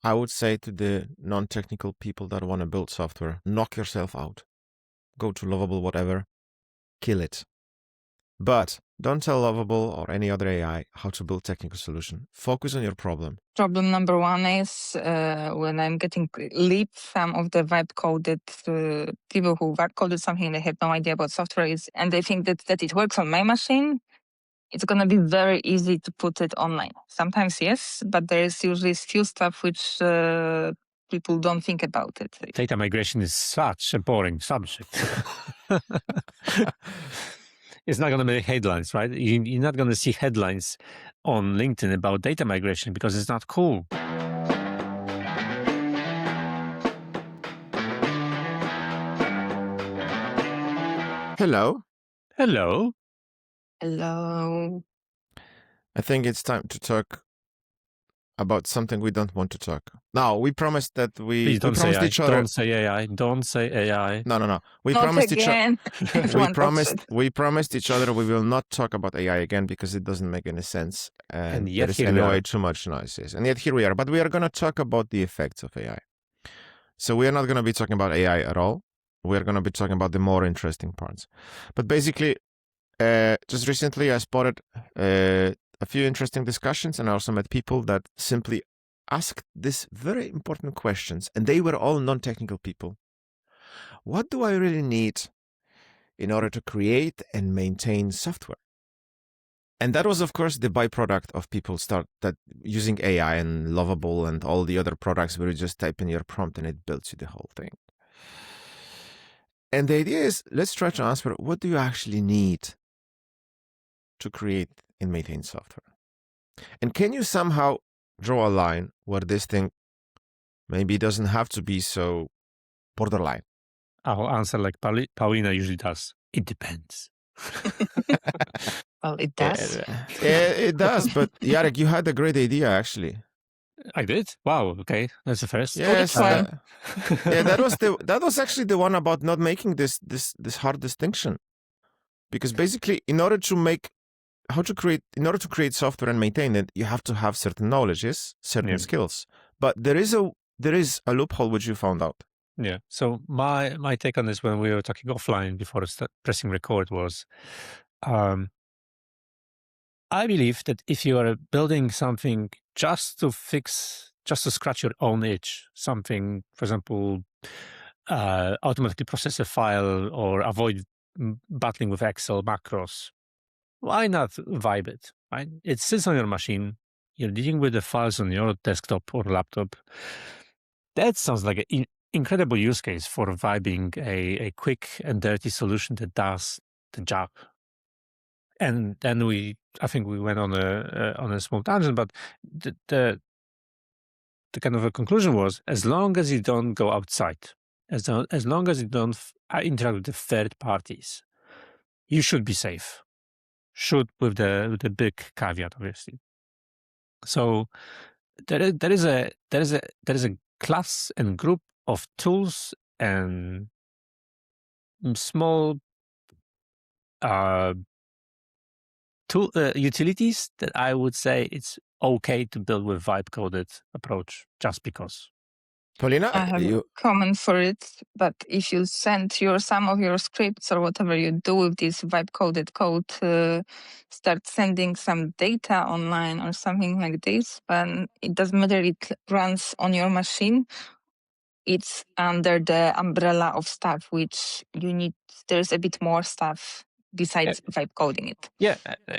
I would say to the non-technical people that want to build software, knock yourself out. Go to Lovable, whatever, kill it. But don't tell Lovable or any other AI how to build technical solution. Focus on your problem. Problem number one is when I'm getting leads, some of the vibe coded people who vibe coded something, they have no idea about software and they think that it works on my machine. It's going to be very easy to put it online. Sometimes yes, but there is usually few stuff which people don't think about it. Data migration is such a boring subject. It's not going to make headlines, right? You're not going to see headlines on LinkedIn about data migration because it's not cool. Hello. Hello. Hello. I think it's time to talk about something we don't want to talk. Now, we promised that Please don't promised say each other. Don't say AI. Don't say AI. No. We Not promised again. we promised each other we will not talk about AI again because it doesn't make any sense. And yet there is here we anyway are. too much noises. And yet here we are. But we are going to talk about the effects of AI. So we are not going to be talking about AI at all. We're going to be talking about the more interesting parts. But basically, just recently I spotted a few interesting discussions, and I also met people that simply asked these very important questions, and they were all non-technical people. What do I really need in order to create and maintain software? And that was, of course, the byproduct of people using AI and Lovable and all the other products where you just type in your prompt and it builds you the whole thing. And the idea is, let's try to answer, what do you actually need to create and maintain software? And can you somehow draw a line where this thing maybe doesn't have to be so borderline? I'll answer like Paulina usually does. It depends. Well, it does. It does. But Jarek, you had a great idea, actually. I did? Wow. Okay, that's the first. Yes. Yeah, that was actually the one about not making this hard distinction, because basically, in order to create software and maintain it, you have to have certain knowledges, certain skills. But there is a loophole which you found out. Yeah. So my take on this when we were talking offline before pressing record was, I believe that if you are building something just to scratch your own itch, something, for example, automatically process a file or avoid battling with Excel macros, why not vibe it, right? It sits on your machine. You're dealing with the files on your desktop or laptop. That sounds like an incredible use case for vibing a quick and dirty solution that does the job. And then I think we went on a small tangent, but the kind of a conclusion was, as long as you don't go outside, as long as you don't interact with the third parties, you should be safe. Should with the big caveat, obviously. So there is a class and group of tools and small utilities that I would say it's okay to build with vibe-coded approach, just because. Paulina, I have a comment for it, but if you send some of your scripts or whatever you do with this vibe-coded code, start sending some data online or something like this, and it doesn't matter it runs on your machine, it's under the umbrella of stuff which you need. There's a bit more stuff besides vibe coding it. Yeah,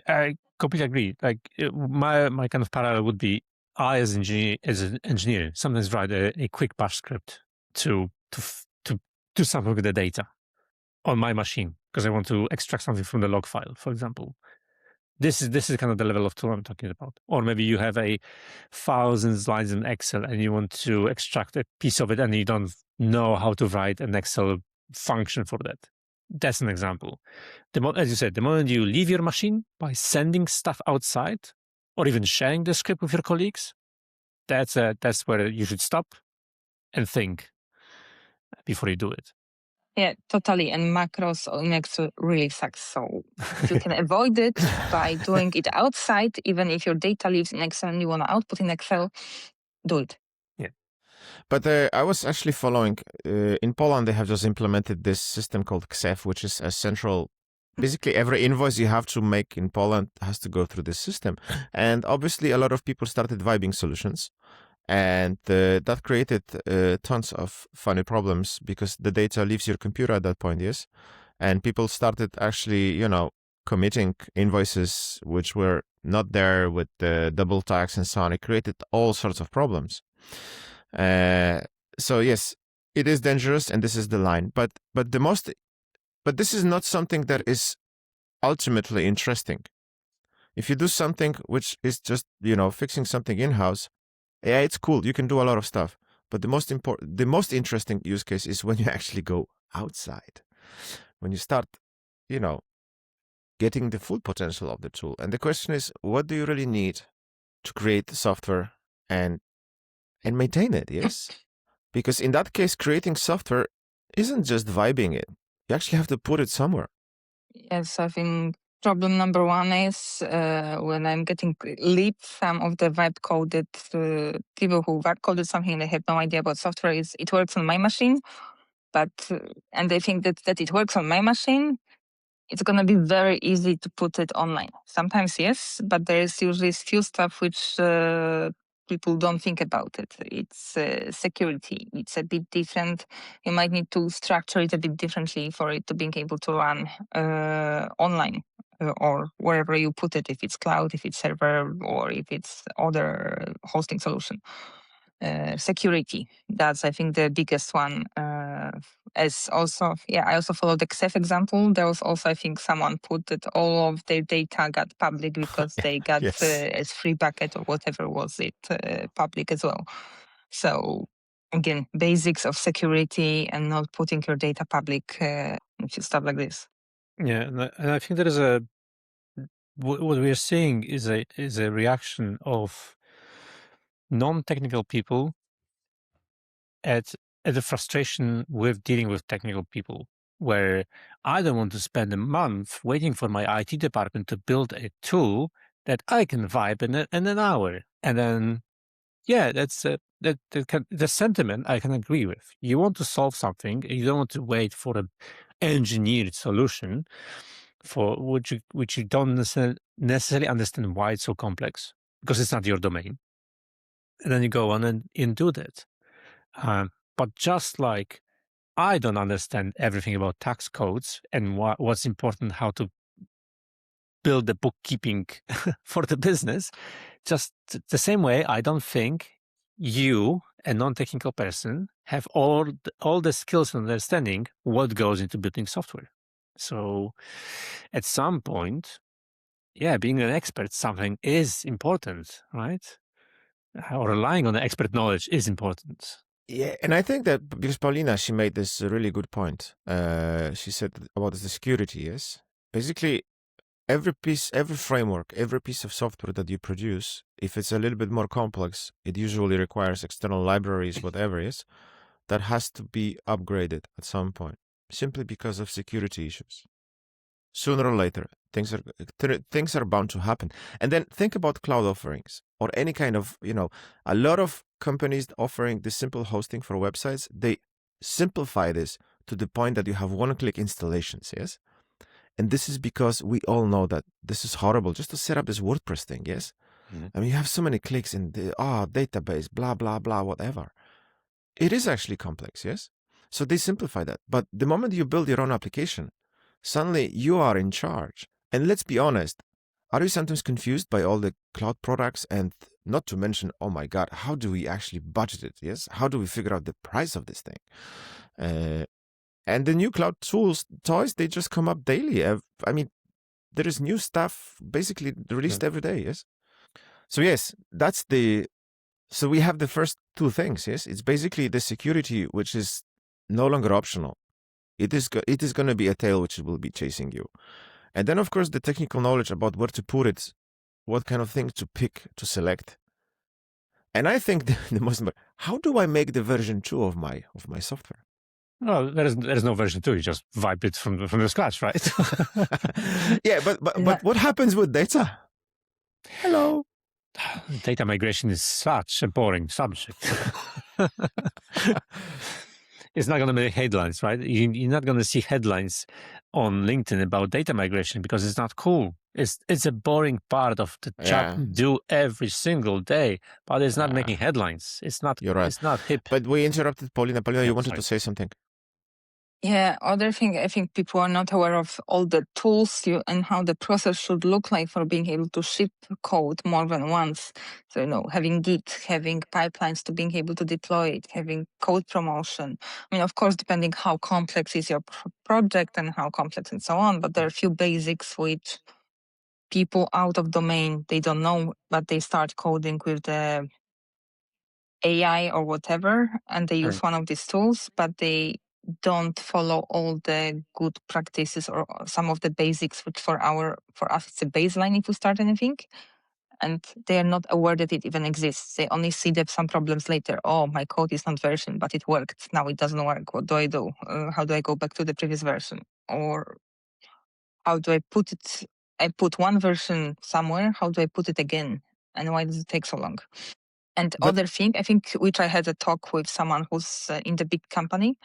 I completely agree. Like my kind of parallel would be, I as an engineer sometimes write a quick bash script to do something with the data on my machine because I want to extract something from the log file, for example. This is kind of the level of tool I'm talking about. Or maybe you have 1,000 lines in Excel and you want to extract a piece of it and you don't know how to write an Excel function for that. That's an example. As you said, the moment you leave your machine by sending stuff outside or even sharing the script with your colleagues, that's where you should stop and think before you do it. Yeah, totally. And macros in Excel really sucks. So you can avoid it by doing it outside, even if your data lives in Excel and you want to output in Excel, do it. Yeah. But I was actually following, in Poland, they have just implemented this system called KSEF, which is a central, basically every invoice you have to make in Poland has to go through this system. And obviously a lot of people started vibing solutions. And that created tons of funny problems because the data leaves your computer at that point, yes? And people started actually, committing invoices which were not there with the double tax and so on. It created all sorts of problems. So yes, it is dangerous, and this is the line. But this is not something that is ultimately interesting. If you do something which is just fixing something in-house, yeah, it's cool. You can do a lot of stuff. But the most interesting use case is when you actually go outside, when you start, getting the full potential of the tool. And the question is, what do you really need to create software and maintain it? Yes, because in that case, creating software isn't just vibing it. You actually have to put it somewhere. Yes, I think problem number one is when I'm getting leads, some of the vibe coded people who vibe coded something, they have no idea about software, is it works on my machine, but and they think that it works on my machine. It's going to be very easy to put it online. Sometimes yes, but there is usually few stuff which people don't think about it. It's security. It's a bit different. You might need to structure it a bit differently for it to being able to run online or wherever you put it, if it's cloud, if it's server, or if it's other hosting solution. Security. That's, I think, the biggest one. As also, I also followed the XF example. There was also, I think, someone put that all of their data got public because they got Yes. as free bucket or whatever was it public as well. So again, basics of security and not putting your data public, stuff like this. Yeah, and I think there is what we are seeing is a reaction of non-technical people at the frustration with dealing with technical people, where I don't want to spend a month waiting for my IT department to build a tool that I can vibe in an hour. And then, that's the sentiment I can agree with. You want to solve something, you don't want to wait for an engineered solution for which you don't necessarily understand why it's so complex, because it's not your domain. And then you go on and do that. But just like I don't understand everything about tax codes and what's important, how to build the bookkeeping for the business, just the same way, I don't think you, a non-technical person, have all the skills and understanding what goes into building software. So at some point, being an expert, something is important, right? Or relying on the expert knowledge is important. Yeah, and I think that because Paulina, she made this really good point. She said about the security, yes? Basically, every framework, every piece of software that you produce, if it's a little bit more complex, it usually requires external libraries, whatever it is, that has to be upgraded at some point, simply because of security issues. Sooner or later, things are bound to happen. And then think about cloud offerings or any kind of, a lot of companies offering this simple hosting for websites, they simplify this to the point that you have one-click installations, yes? And this is because we all know that this is horrible just to set up this WordPress thing, yes? Mm-hmm. I mean, you have so many clicks in the database, blah, blah, blah, whatever. It is actually complex, yes? So they simplify that. But the moment you build your own application, suddenly you are in charge. And let's be honest, are you sometimes confused by all the cloud products? And not to mention, oh my God, how do we actually budget it? Yes? How do we figure out the price of this thing? And the new cloud toys, they just come up daily. I mean, there is new stuff basically released every day, yes? So yes, so we have the first two things, yes? It's basically the security, which is no longer optional. It is going to be a tail which will be chasing you. And then, of course, the technical knowledge about where to put it, what kind of thing to pick, to select. And I think the most important, how do I make the version 2 of my software? Well, there is no version 2. You just vibe it from the scratch, right? Yeah, but what happens with data? Hello. Data migration is such a boring subject. it's not going to make headlines, right? You're not going to see headlines on LinkedIn about data migration because it's not cool. It's a boring part of the job you do every single day, but it's not making headlines. It's not. You're right. It's not hip. But we interrupted Paulina. Paulina, you wanted to say something? Yeah, other thing, I think people are not aware of all the tools and how the process should look like for being able to ship code more than once. So, having Git, having pipelines to being able to deploy it, having code promotion. I mean, of course, depending how complex is your project and how complex and so on, but there are a few basics which people out of domain, they don't know, but they start coding with the AI or whatever, and they use one of these tools, but they don't follow all the good practices or some of the basics, which for us it's a baseline if we start anything. And they are not aware that it even exists. They only see that some problems later. Oh, my code is not versioned, but it worked. Now it doesn't work. What do I do? How do I go back to the previous version? Or how do I put it? I put one version somewhere. How do I put it again? And why does it take so long? And other thing, I think, which I had a talk with someone who's in the big company,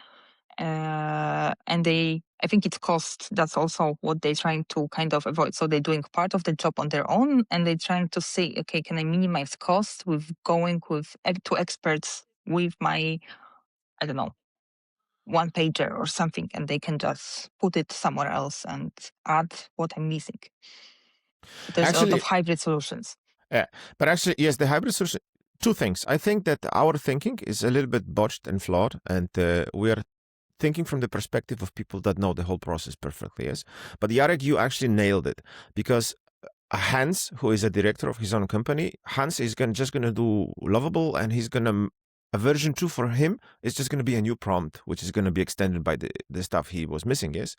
and I think it's cost. That's also what they're trying to kind of avoid. So they're doing part of the job on their own, and they're trying to say, okay, can I minimize cost with going with to experts with my, I don't know, one pager or something, and they can just put it somewhere else and add what I'm missing. There's a lot of hybrid solutions. Yeah, but actually, yes, the hybrid solution. Two things. I think that our thinking is a little bit botched and flawed, and we are thinking from the perspective of people that know the whole process perfectly, yes. But Jarek, you actually nailed it, because Hans, who is a director of his own company, Hans is just going to do Lovable, and he's going to, a version 2 for him is just going to be a new prompt, which is going to be extended by the stuff he was missing, yes.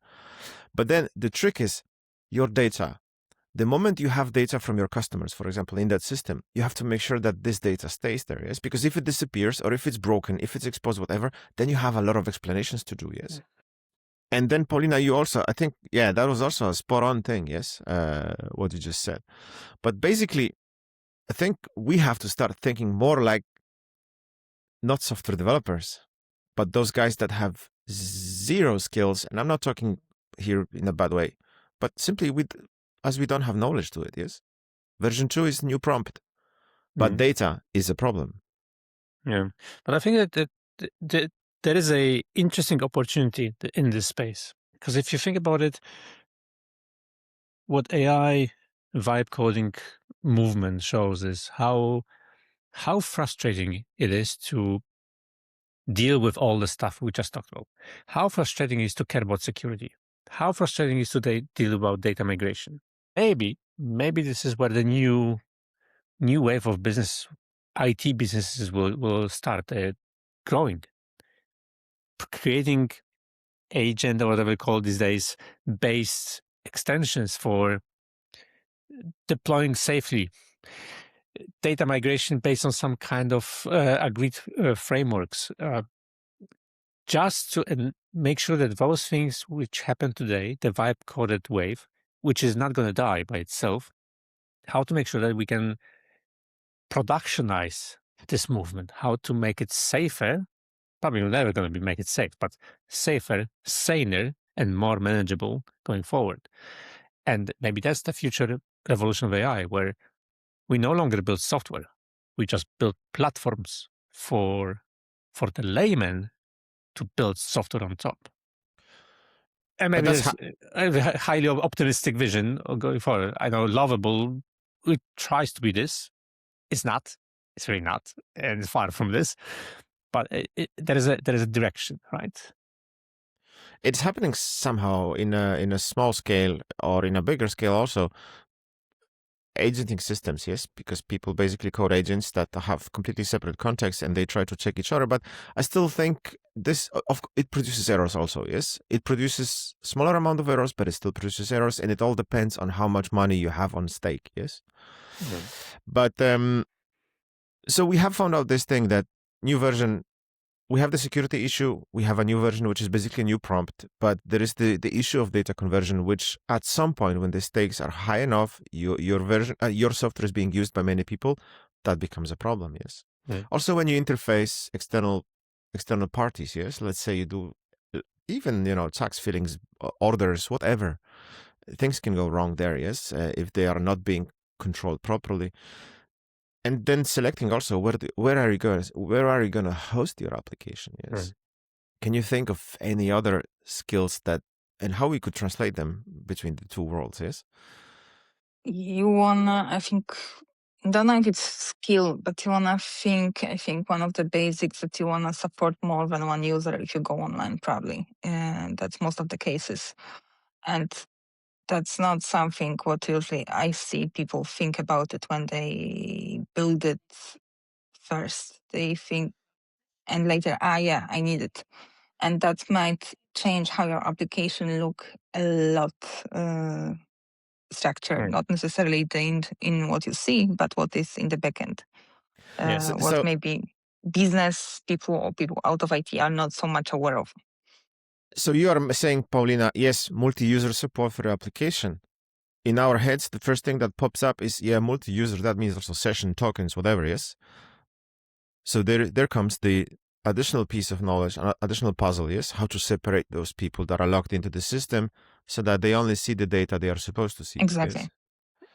But then the trick is your data. The moment you have data from your customers, for example, in that system, you have to make sure that this data stays there, yes? Because if it disappears or if it's broken, if it's exposed, whatever, then you have a lot of explanations to do, yes? And then, Paulina, you also, I think, yeah, that was also a spot-on thing, yes, what you just said. But basically, I think we have to start thinking more like not software developers, but those guys that have zero skills, and I'm not talking here in a bad way, but simply as we don't have knowledge to it, yes? Version 2 is new prompt, but data is a problem. Yeah, but I think that there is a interesting opportunity in this space. Because if you think about it, what AI vibe coding movement shows is how frustrating it is to deal with all the stuff we just talked about. How frustrating it is to care about security. How frustrating it is to deal about data migration. Maybe this is where the new wave of IT businesses will start growing, creating agent or whatever we call these days based extensions for deploying safely data migration based on some kind of agreed frameworks, just to make sure that those things which happen today, the vibe coded wave, which is not going to die by itself, how to make sure that we can productionize this movement, how to make it safer. Probably we're never going to make it safe, but safer, saner, and more manageable going forward. And maybe that's the future revolution of AI, where we no longer build software. We just build platforms for the layman to build software on top. And maybe there's a highly optimistic vision going forward. I know Lovable, it tries to be this. It's not. It's really not. And it's far from this. But there is a direction, right? It's happening somehow in a small scale or in a bigger scale also. Agenting systems, yes, because people basically code agents that have completely separate contexts and they try to check each other. But I still think it produces errors also, yes. It produces smaller amount of errors, but it still produces errors, and it all depends on how much money you have on stake, yes. But so we have found out this thing that new version. We have the security issue. We have a new version, which is basically a new prompt. But there is the issue of data conversion, which at some point, when the stakes are high enough, your version, your software is being used by many people, that becomes a problem. Yes. Also, when you interface external external parties. Yes, let's say you do even tax fillings, orders, whatever. Things can go wrong there. Yes, if they are not being controlled properly. And then selecting also where are you going to host your application? Yes. Can you think of any other skills and how we could translate them between the two worlds? Yes. You wanna, I think, don't know if it's skill, but you wanna think. I think one of the basics that you wanna support more than one user if you go online, probably, and that's most of the cases. And that's not something what usually I see people think about it when they build it first. They think, and later, yeah, I need it. And that might change how your application look a lot structured, not necessarily in what you see, but what is in the backend. What maybe business people or people out of IT are not so much aware of. So you are saying, Paulina, yes, multi-user support for your application. In our heads, the first thing that pops up is, multi-user. That means also session tokens, whatever, yes? So there comes the additional piece of knowledge, additional puzzle, yes? How to separate those people that are logged into the system so that they only see the data they are supposed to see. Exactly. Yes?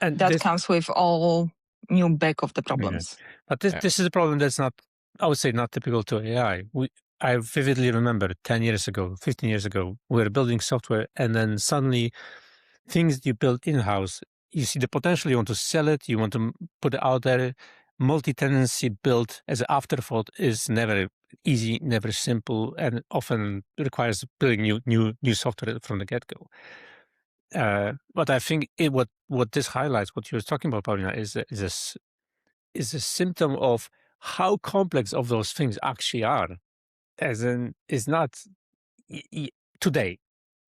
And that comes with all new back of the problems. Yeah. But this is a problem that's not, I would say, not typical to AI. I vividly remember 10 years ago, 15 years ago, we were building software, and then suddenly things you build in-house, you see the potential, you want to sell it, you want to put it out there. Multi-tenancy built as an afterthought is never easy, never simple, and often requires building new software from the get-go. But I think what this highlights, what you're talking about, Paulina, is a symptom of how complex of those things actually are. As in, is not today.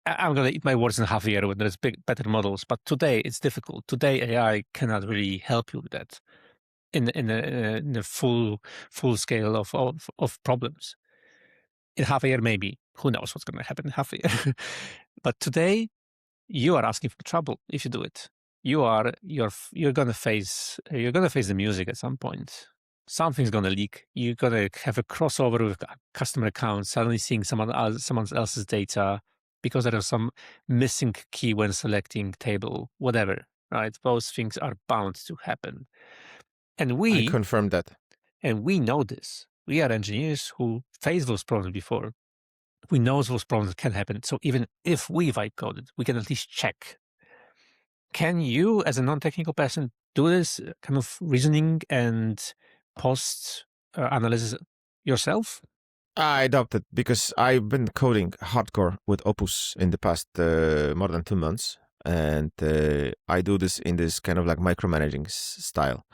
I'm going to eat my words in half a year when there's better models, but today it's difficult. Today AI cannot really help you with that in the full scale of problems. In half a year, maybe. Who knows what's going to happen in half a year? But today, you are asking for trouble if you do it. You're going to face the music at some point. Something's going to leak. You're going to have a crossover with customer accounts, suddenly seeing someone else's data because there is some missing key when selecting table, whatever, right? Those things are bound to happen. And I confirm that. And we know this. We are engineers who faced those problems before. We know those problems can happen. So even if we vibe coded, we can at least check. Can you, as a non-technical person, do this kind of reasoning and post analysis yourself? I adopted because I've been coding hardcore with Opus in the past more than 2 months. And I do this in this kind of like micromanaging style.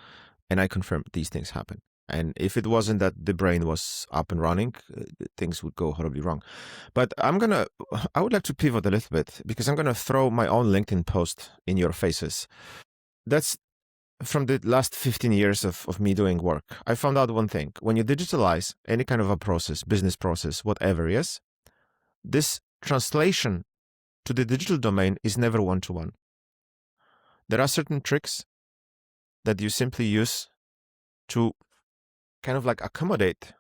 And I confirm these things happen. And if it wasn't that the brain was up and running, things would go horribly wrong. But I would like to pivot a little bit because I'm going to throw my own LinkedIn post in your faces. That's from the last 15 years of me doing work. I found out one thing. When you digitalize any kind of a process, business process, whatever, yes, this translation to the digital domain is never one-to-one. There are certain tricks that you simply use to kind of like accommodate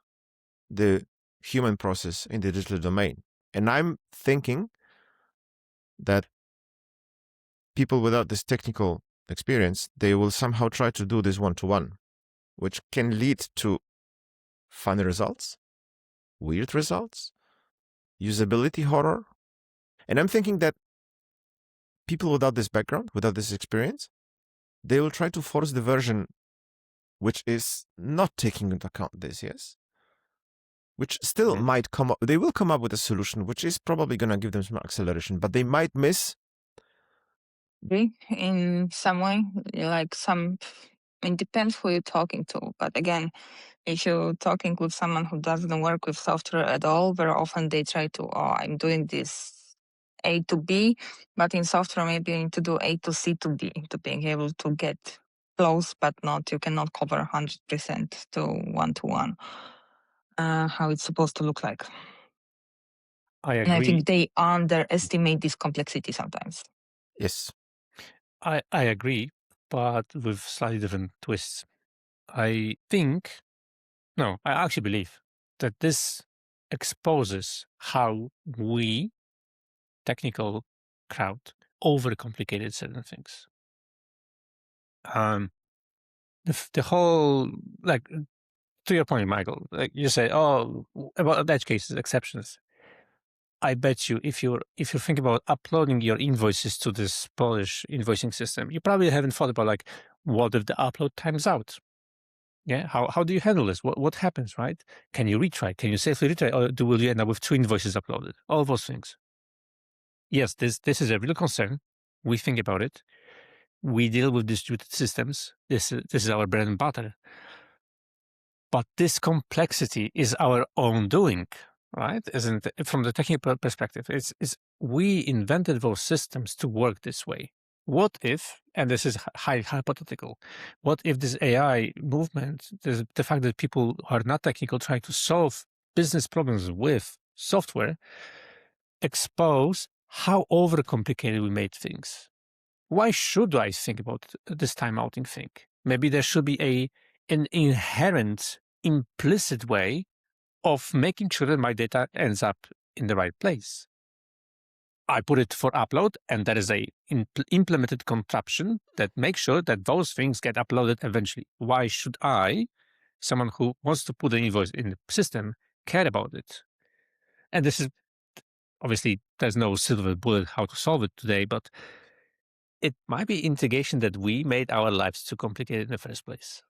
the human process in the digital domain. And I'm thinking that people without this technical experience, they will somehow try to do this one-to-one, which can lead to funny results, weird results, usability horror. And I'm thinking that people without this background, without this experience, they will try to force the version which is not taking into account this, yes? Which still might come up, they will come up with a solution which is probably going to give them some acceleration, but they might miss. In some way, like it depends who you're talking to. But again, if you're talking with someone who doesn't work with software at all, very often they try to, I'm doing this A to B, but in software, maybe you need to do A to C to B to being able to get close, but you cannot cover 100% to one-to-one, how it's supposed to look like. I agree. And I think they underestimate this complexity sometimes. Yes. I agree, but with slightly different twists. I actually believe that this exposes how we, technical crowd, overcomplicated certain things. The whole, like, to your point, Michael, like you say, oh, about edge cases, exceptions. I bet you if you think about uploading your invoices to this Polish invoicing system, you probably haven't thought about, like, what if the upload times out? Yeah, how do you handle this? What happens, right? Can you retry? Can you safely retry, or will you end up with 2 invoices uploaded? All those things. Yes, this is a real concern. We think about it. We deal with distributed systems. This is our bread and butter. But this complexity is our own doing, right? Isn't it? From the technical perspective, it's we invented those systems to work this way. What if, and this is highly hypothetical, what if this AI movement, the fact that people who are not technical try to solve business problems with software, expose how overcomplicated we made things? Why should I think about this timeouting thing? Maybe there should be an inherent, implicit way of making sure that my data ends up in the right place. I put it for upload, and there is a implemented contraption that makes sure that those things get uploaded eventually. Why should I, someone who wants to put an invoice in the system, care about it? And this is, obviously, there's no silver bullet how to solve it today, but it might be indication that we made our lives too complicated in the first place.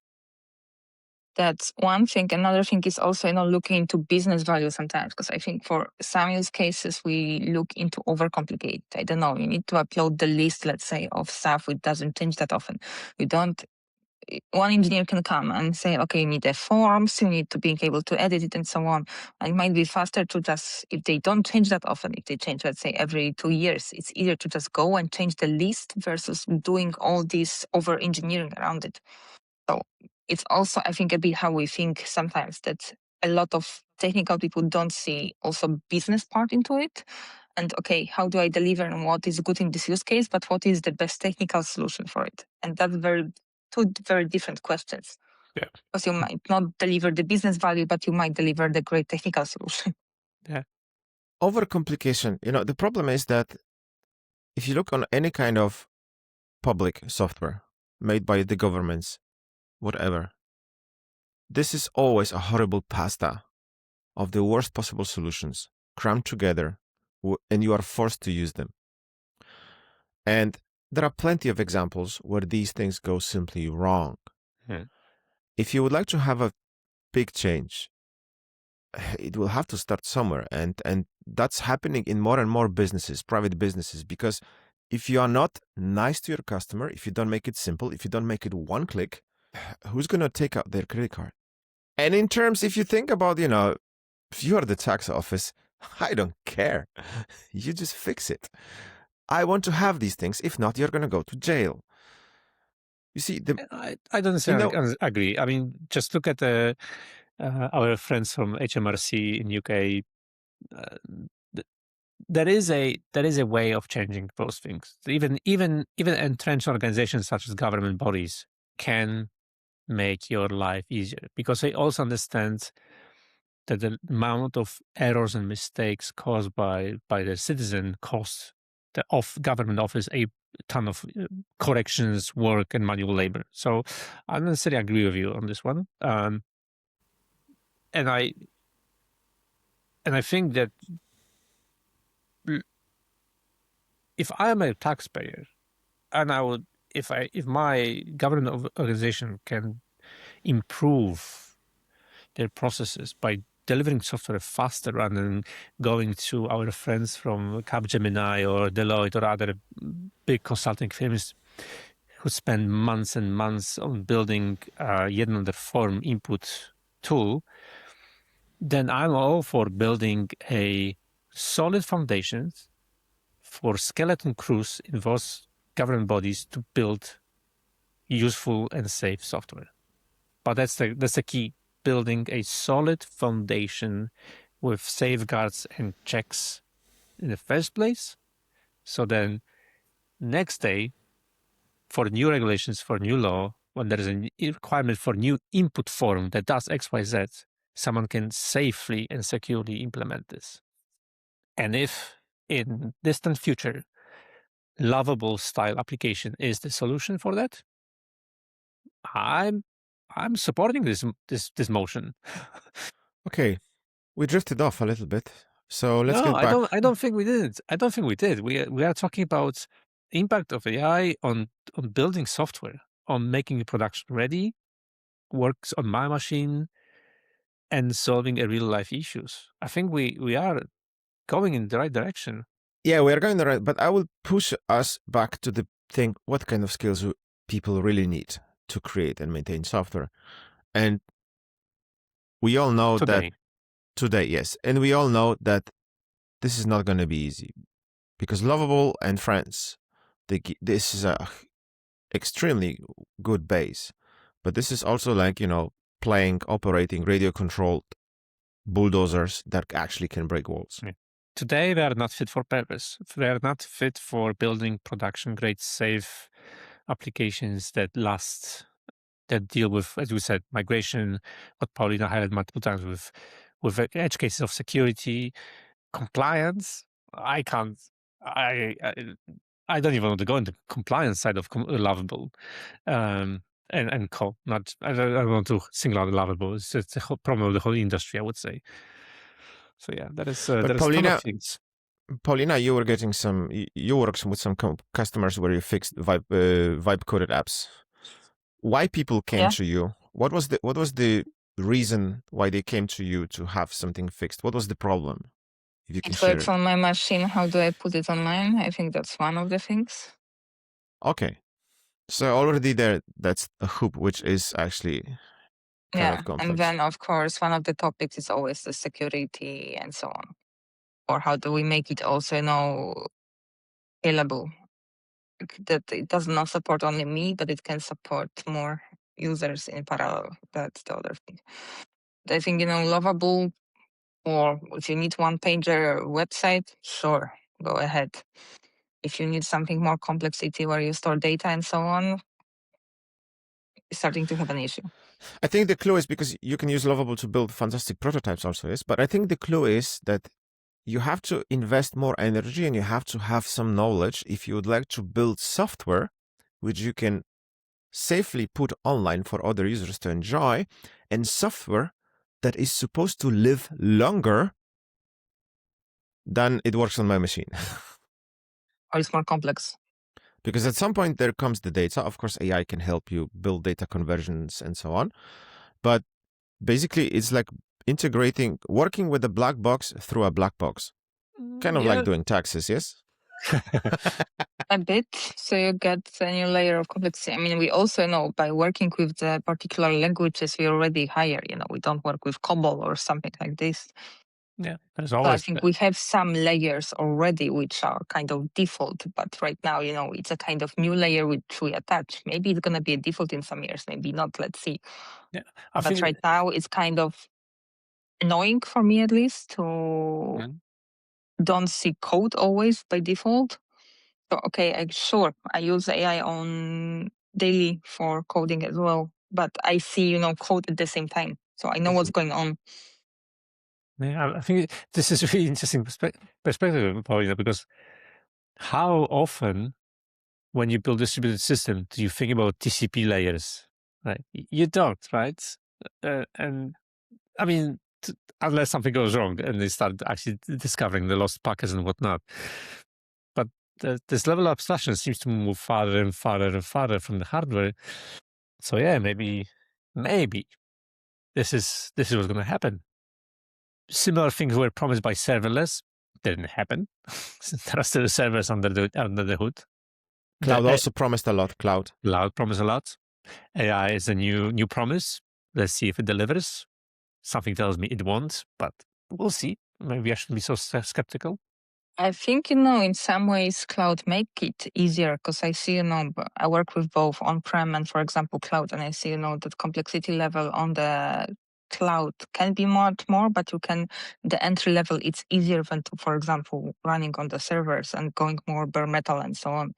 That's one thing. Another thing is also, looking into business value sometimes, because I think for some use cases, we look into overcomplicate. I don't know, you need to upload the list, let's say, of stuff which doesn't change that often. One engineer can come and say, okay, you need the forms, you need to be able to edit it and so on. And it might be faster to just, if they don't change that often, if they change, let's say, every 2 years, it's easier to just go and change the list versus doing all this over engineering around it. So it's also, I think, a bit how we think sometimes, that a lot of technical people don't see also business part into it. And okay, how do I deliver and what is good in this use case, but what is the best technical solution for it? And that's two very different questions. Yeah. Because you might not deliver the business value, but you might deliver the great technical solution. Yeah. Overcomplication. The problem is that if you look on any kind of public software made by the governments, whatever, this is always a horrible pasta of the worst possible solutions crammed together, and you are forced to use them. And there are plenty of examples where these things go simply wrong. Yeah. If you would like to have a big change, it will have to start somewhere. And that's happening in more and more businesses, private businesses, because if you are not nice to your customer, if you don't make it simple, if you don't make it one click, who's going to take out their credit card? And in terms, if you think about, if you are the tax office, I don't care. You just fix it. I want to have these things. If not, you're going to go to jail. You see, I don't necessarily agree. I mean, just look at our friends from HMRC in UK. There is a way of changing those things. Even entrenched organizations such as government bodies can make your life easier, because they also understand that the amount of errors and mistakes caused by the citizen costs the government office a ton of corrections, work, and manual labor. So I don't necessarily agree with you on this one. And I think that if I am a taxpayer, and I would, if my government organization can improve their processes by delivering software faster rather than going to our friends from Capgemini or Deloitte or other big consulting firms who spend months and months on building yet another form input tool, then I'm all for building a solid foundation for skeleton crews in those government bodies to build useful and safe software. But that's the key. Building a solid foundation with safeguards and checks in the first place. So then next day, for new regulations, for new law, when there is a requirement for new input form that does X, Y, Z, someone can safely and securely implement this. And if in distant future, Lovable style application is the solution for that, I'm supporting this motion. Okay, we drifted off a little bit, so let's No, get back. I don't think we did. I don't think we did. We are talking about impact of AI on building software, on making it production ready, works on my machine, and solving a real life issues. I think we are going in the right direction. Yeah, we are going the right, but I will push us back to the thing: what kind of skills people really need to create and maintain software? And we all know that today, yes, and we all know that this is not going to be easy, because Lovable and friends, this is a extremely good base, but this is also like, operating radio controlled bulldozers that actually can break walls. Yeah. Today they are not fit for purpose. They are not fit for building production grade safe applications that last, that deal with, as we said, migration, what Paulina highlighted multiple times, with edge cases of security, compliance. I can't. I don't even want to go into compliance side of Lovable, and co. Not. I don't want to single out Lovable. It's just the whole problem of the whole industry, I would say. So yeah, that is. But that is Paulina, ton of things. Paulina, you were getting you worked with some customers where you fixed vibe coded apps. Why people came to you? What was the reason why they came to you to have something fixed? What was the problem? If you can It works on my machine. How do I put it online? I think that's one of the things. Okay, so already there, that's a hoop, which is actually kind of complex. And then of course one of the topics is always the security and so on. Or how do we make it also, scalable? That it does not support only me, but it can support more users in parallel. That's the other thing. I think, Lovable, or if you need one pager website, sure, go ahead. If you need something more complexity where you store data and so on, it's starting to have an issue. I think the clue is, because you can use Lovable to build fantastic prototypes also, yes, but I think the clue is that you have to invest more energy and you have to have some knowledge if you would like to build software which you can safely put online for other users to enjoy, and software that is supposed to live longer than it works on my machine. Or it's more complex. Because at some point there comes the data. Of course, AI can help you build data conversions and so on. But basically, it's like working with a black box through a black box. Kind of like doing taxes, yes? A bit. So you get a new layer of complexity. I mean, we also know by working with the particular languages we already hire, we don't work with COBOL or something like this. Yeah, there's always. So I think we have some layers already which are kind of default, but right now, it's a kind of new layer which we attach. Maybe it's going to be a default in some years, maybe not. Let's see. Yeah, but right now, it's kind of annoying for me, at least, to don't see code always by default. So, okay, I use AI on daily for coding as well, but I see, code at the same time. So I know what's going on. Yeah, I think this is a really interesting perspective, Paulina, because how often when you build a distributed system do you think about TCP layers? Right? You don't, right? And I mean, unless something goes wrong and they start actually discovering the lost packets and whatnot. But this level of abstraction seems to move farther and farther and farther from the hardware. So yeah, maybe this is what's going to happen. Similar things were promised by serverless, didn't happen. There are still servers under the hood. Cloud also promised a lot. Cloud promised a lot. AI is a new promise. Let's see if it delivers. Something tells me it won't, but we'll see. Maybe I shouldn't be so skeptical. I think, in some ways, cloud make it easier because I see, I work with both on-prem and, for example, cloud, and I see, that complexity level on the cloud can be much more, but the entry level, it's easier than, for example, running on the servers and going more bare metal and so on.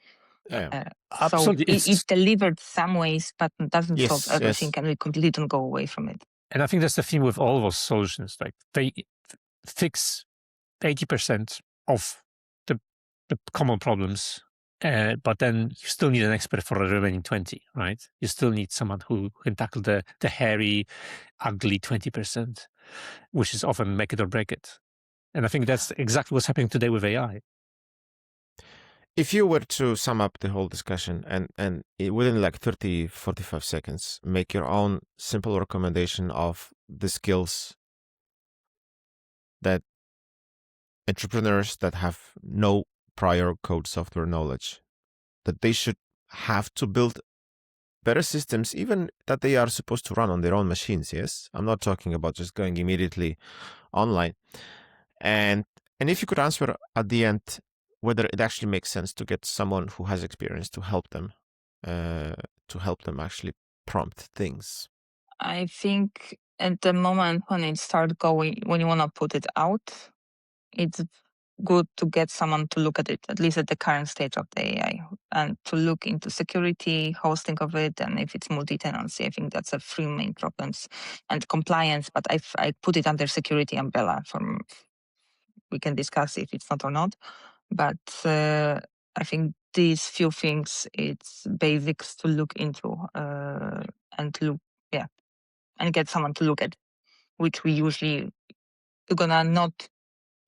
Absolutely. So it delivered some ways, but doesn't solve everything, and we completely don't go away from it. And I think that's the theme with all those solutions. Like they fix 80% of the common problems, but then you still need an expert for the remaining 20, right? You still need someone who can tackle the hairy, ugly 20%, which is often make it or break it. And I think that's exactly what's happening today with AI. If you were to sum up the whole discussion and within like 30, 45 seconds, make your own simple recommendation of the skills that entrepreneurs that have no prior code software knowledge, that they should have to build better systems, even that they are supposed to run on their own machines, yes? I'm not talking about just going immediately online. And if you could answer at the end whether it actually makes sense to get someone who has experience to help them actually prompt things. I think at the moment when it starts going, when you want to put it out, it's good to get someone to look at it, at least at the current stage of the AI, and to look into security, hosting of it, and if it's multi-tenancy. I think that's the three main problems, and compliance. But I put it under security umbrella. We can discuss if it's not or not. But I think these few things, it's basics to look into and get someone to look at, which we usually you're gonna not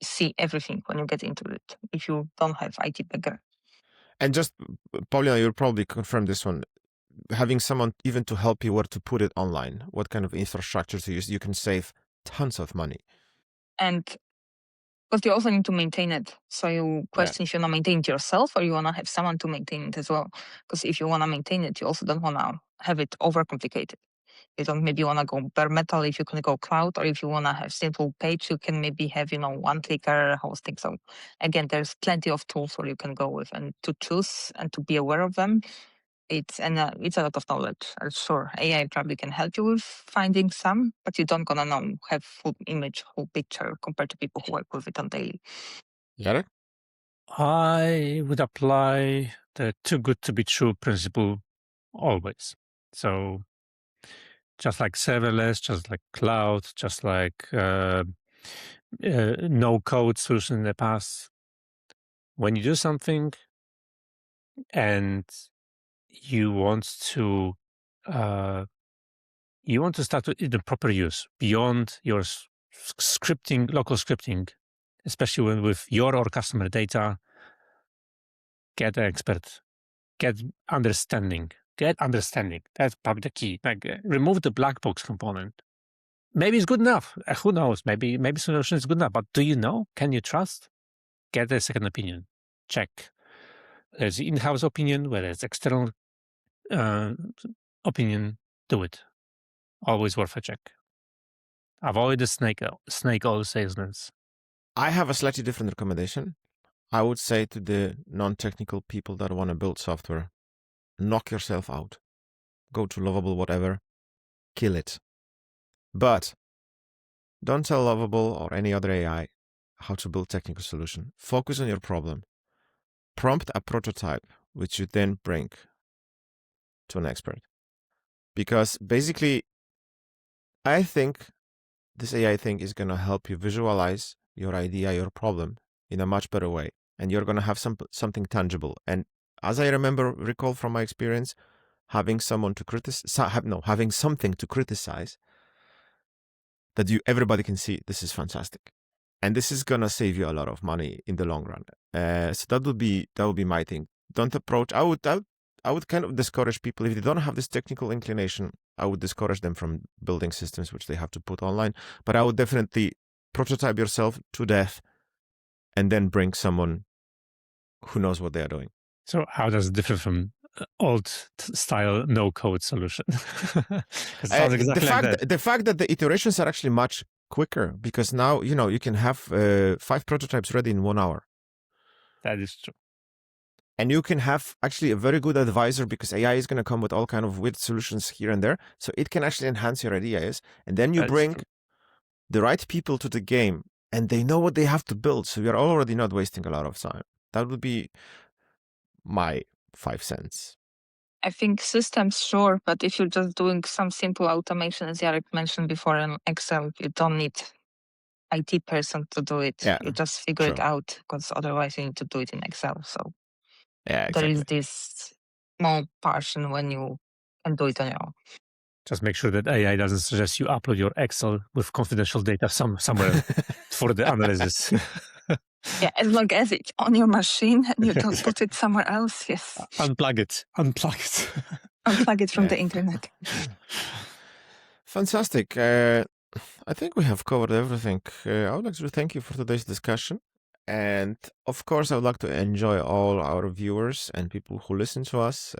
see everything when you get into it if you don't have IT background. And just, Paulina, you'll probably confirm this one. Having someone even to help you where to put it online, what kind of infrastructure to use, you can save tons of money. And because you also need to maintain it. So you question if you want to maintain it yourself or you want to have someone to maintain it as well. Because if you want to maintain it, you also don't want to have it overcomplicated. You don't maybe want to go bare metal if you can go cloud, or if you want to have simple page, you can maybe have, one-clicker hosting. So again, there's plenty of tools where you can go with, and to choose and to be aware of them. It's a lot of knowledge. Sure, AI probably can help you with finding some, but you don't gonna have full image, whole picture compared to people who work with it on daily. Jarek? I would apply the too good to be true principle always. So just like serverless, just like cloud, just like no code solution in the past. When you do something and you want to start with the proper use beyond your scripting, local scripting, especially with your or customer data, get an expert, get understanding. That's probably the key. Like remove the black box component. Maybe it's good enough. Who knows? Maybe solution is good enough. But do you know? Can you trust? Get a second opinion. Check. There's in-house opinion, whether it's external opinion. Do it. Always worth a check. Avoid the snake oil salesmen. I have a slightly different recommendation. I would say to the non-technical people that want to build software, knock yourself out. Go to Lovable, whatever. Kill it. But don't tell Lovable or any other AI how to build technical solution. Focus on your problem. Prompt a prototype, which you then bring to an expert. Because basically, I think this AI thing is going to help you visualize your idea, your problem in a much better way. And you're going to have something tangible. And as I recall from my experience, having someone to having something to criticize that everybody can see, this is fantastic. And this is going to save you a lot of money in the long run. So that would be my thing. Don't approach, I would kind of discourage people, if they don't have this technical inclination, I would discourage them from building systems which they have to put online. But I would definitely prototype yourself to death and then bring someone who knows what they are doing. So how does it differ from old style no code solution? Exactly the fact that the iterations are actually much quicker, because now you can have 5 prototypes ready in 1 hour. That is true. And you can have actually a very good advisor, because AI is going to come with all kind of weird solutions here and there. So it can actually enhance your ideas. And then you bring the right people to the game, and they know what they have to build. So you're already not wasting a lot of time. That would be my 5 cents. I think systems, sure, but if you're just doing some simple automation, as Jarek mentioned before in Excel, you don't need IT person to do it. Yeah, You just figure it true. out, because otherwise you need to do it in Excel. So Yeah, there exactly. is this small portion when you can do it on your own. Just make sure that AI doesn't suggest you upload your Excel with confidential data somewhere for the analysis. Yeah, as long as it's on your machine and you don't put it somewhere else, yes. Unplug it. Unplug it from the internet. Fantastic. I think we have covered everything. I would like to thank you for today's discussion. And of course, I would like to enjoy all our viewers and people who listen to us.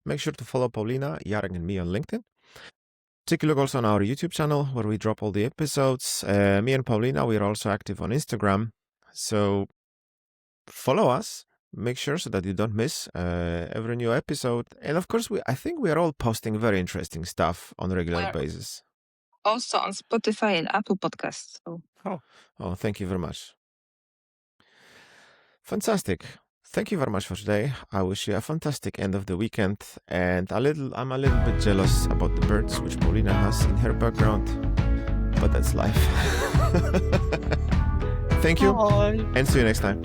Make sure to follow Paulina, Jarek, and me on LinkedIn. Take a look also on our YouTube channel where we drop all the episodes. Me and Paulina, we are also active on Instagram. So follow us. Make sure so that you don't miss every new episode. And of course, I think we are all posting very interesting stuff on a regular We're basis. also on Spotify and Apple Podcasts. So. Oh, thank you very much. Fantastic. Thank you very much for today. I wish you a fantastic end of the weekend. And I'm a little bit jealous about the birds, which Paulina has in her background. But that's life. Thank you. Bye. And see you next time.